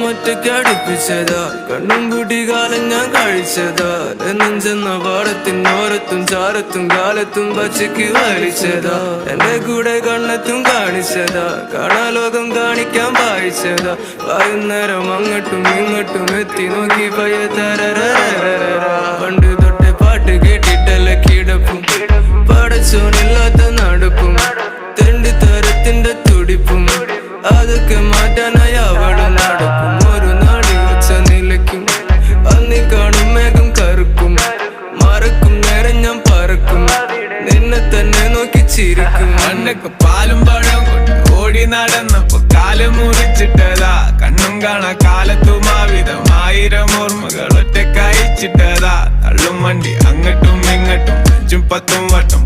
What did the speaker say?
ഒറ്റക്കടുപ്പിച്ചതാ കണ്ണും കൂട്ടി കാലം ഞാൻ കഴിച്ചതാ നെഞ്ചെന്ന പാടത്തിൻ ഓരത്തും ചാരത്തും കാലത്തും പച്ചക്ക് വലിച്ചതാ എന്റെ കൂടെ കണ്ണത്തും കാണിച്ചതാ കാണാലോകം കാണിക്കാൻ വായിച്ചതാ വൈകുന്നേരം അങ്ങോട്ടും ഇങ്ങോട്ടും എത്തി നോക്കി പയ്യ പണ്ട് തൊട്ടേ പാട്ട് കേട്ടിട്ടല്ല കിടപ്പും പടച്ചോനില്ലാത്ത നടപ്പും തെണ്ടി തരത്തിന്റെ തുടിപ്പും അതൊക്കെ മാറ്റാനായി അവള് നടക്കും ഒരു നാടി വെച്ച നിലയ്ക്കും അന്നി കാണും മേഘം കറുക്കും മറക്കും നേരം ഞാൻ പറക്കും നിന്നെ തന്നെ നോക്കി ചിരിക്കും അന്നൊക്കെ പാലും പഴം കൊണ്ട് ഓടി നടന്നപ്പോ കാല് മുറിച്ചിട്ടതാ കണ്ണും കാണാ കാലത്തുമാവിധം 1000 ഓർമ്മകൾ ഒറ്റക്കയച്ചിട്ടതാ തള്ളും വണ്ടി അങ്ങട്ടും ഇങ്ങട്ടും 5 10 വട്ടം